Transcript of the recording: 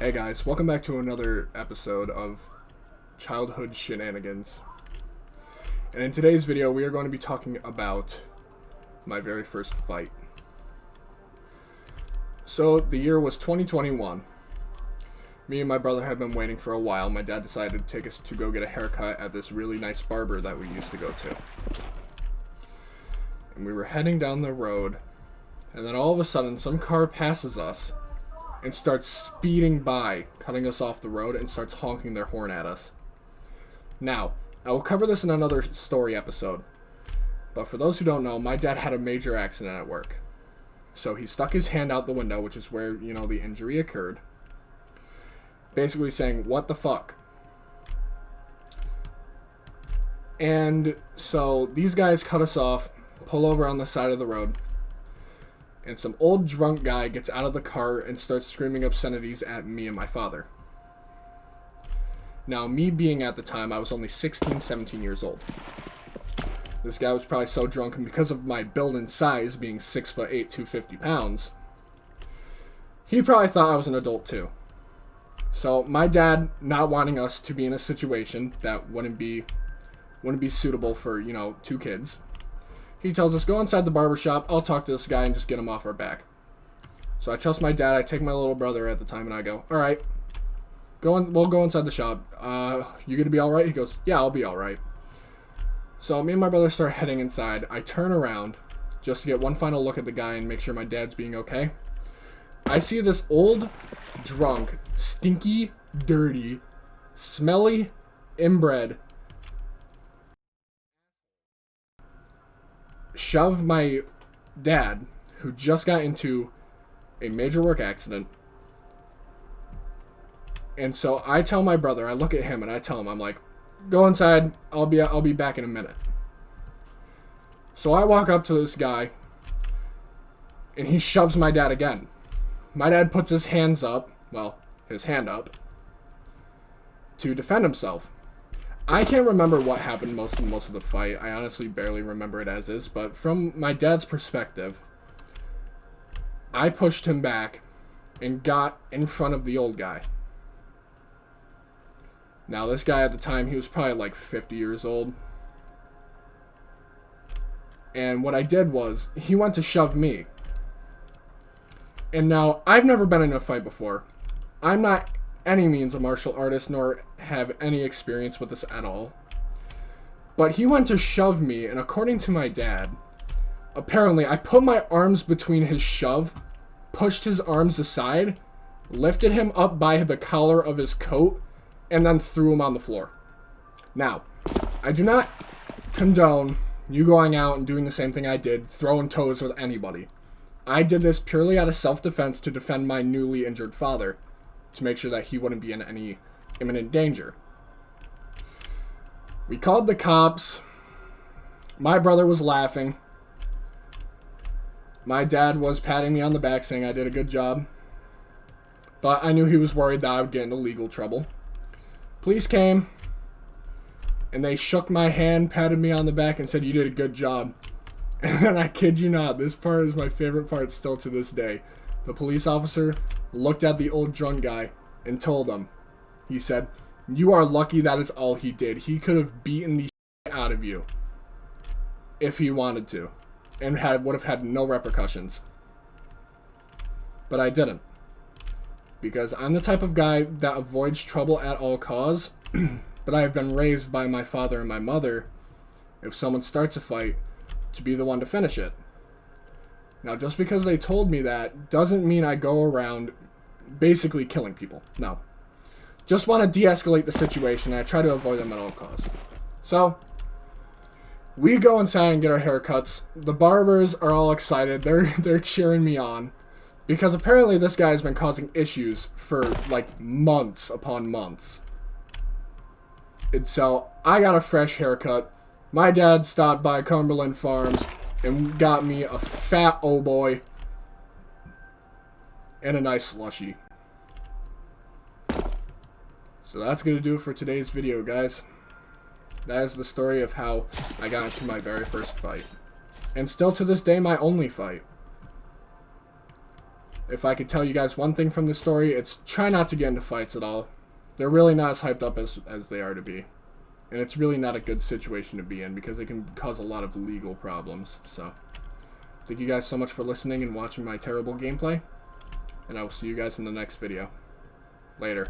Hey guys, welcome back to another episode of Childhood Shenanigans. And in today's video, we are going to be talking about my very first fight. So, the year was 2021. Me and my brother had been waiting for a while. My dad decided to take us to go get a haircut at this really nice barber that we used to go to. And we were heading down the road, and then all of a sudden, some car passes us and starts speeding by, cutting us off the road, and starts honking their horn at us. Now, I will cover this in another story episode, but for those who don't know, my dad had a major accident at work. So he stuck his hand out the window, which is where, the injury occurred, basically saying, "What the fuck?" And so these guys cut us off, pull over on the side of the road, and some old drunk guy gets out of the car and starts screaming obscenities at me and my father. Now, me being at the time, I was only 16, 17 years old. This guy was probably so drunk, and because of my build and size, being 6'8", 250 pounds, he probably thought I was an adult too. So my dad, not wanting us to be in a situation that wouldn't be suitable for, two kids, he tells us, "Go inside the barber shop. I'll talk to this guy and just get him off our back." So I trust my dad. I take my little brother at the time, and I go, "All right, we'll go inside the shop. You gonna be all right?" He goes, "Yeah, I'll be all right." So me and my brother start heading inside. I turn around just to get one final look at the guy and make sure my dad's being okay. I see this old, drunk, stinky, dirty, smelly, inbred shove my dad, who just got into a major work accident. And so I tell my brother, I look at him and I tell him, I'm like, "Go inside, I'll be back in a minute." So I walk up to this guy and he shoves my dad again. My dad puts his hand up to defend himself. I can't remember what happened most of the fight. I honestly barely remember it as is, but from my dad's perspective, I pushed him back and got in front of the old guy. Now, this guy at the time, he was probably like 50 years old. And what I did was, he went to shove me. And now, I've never been in a fight before. I'm not any means a martial artist, nor have any experience with this at all. But he went to shove me, and according to my dad, apparently I put my arms between his shove, pushed his arms aside, lifted him up by the collar of his coat, and then threw him on the floor. Now, I do not condone you going out and doing the same thing I did, throwing toes with anybody. I did this purely out of self-defense to defend my newly injured father, to make sure that he wouldn't be in any imminent danger. We called the cops. My brother was laughing. My dad was patting me on the back saying I did a good job. But I knew he was worried that I would get into legal trouble. Police came, and they shook my hand, patted me on the back, and said, "You did a good job." And then, I kid you not, this part is my favorite part still to this day. The police officer looked at the old drunk guy and told him, he said, "You are lucky that is all he did. He could have beaten the shit out of you if he wanted to, and would have had no repercussions." But I didn't, because I'm the type of guy that avoids trouble at all costs. But I have been raised by my father and my mother, if someone starts a fight, to be the one to finish it. Now, just because they told me that doesn't mean I go around basically killing people. No. Just want to de-escalate the situation, and I try to avoid them at all costs. So, we go inside and get our haircuts. The barbers are all excited. They're cheering me on, because apparently this guy has been causing issues for like months upon months. And so, I got a fresh haircut. My dad stopped by Cumberland Farms and got me a fat old boy and a nice slushie. So that's going to do it for today's video, guys. That is the story of how I got into my very first fight. And still to this day, my only fight. if I could tell you guys one thing from this story, it's try not to get into fights at all. They're really not as hyped up as they are to be. And it's really not a good situation to be in because it can cause a lot of legal problems. So, thank you guys so much for listening and watching my terrible gameplay. And I will see you guys in the next video. Later.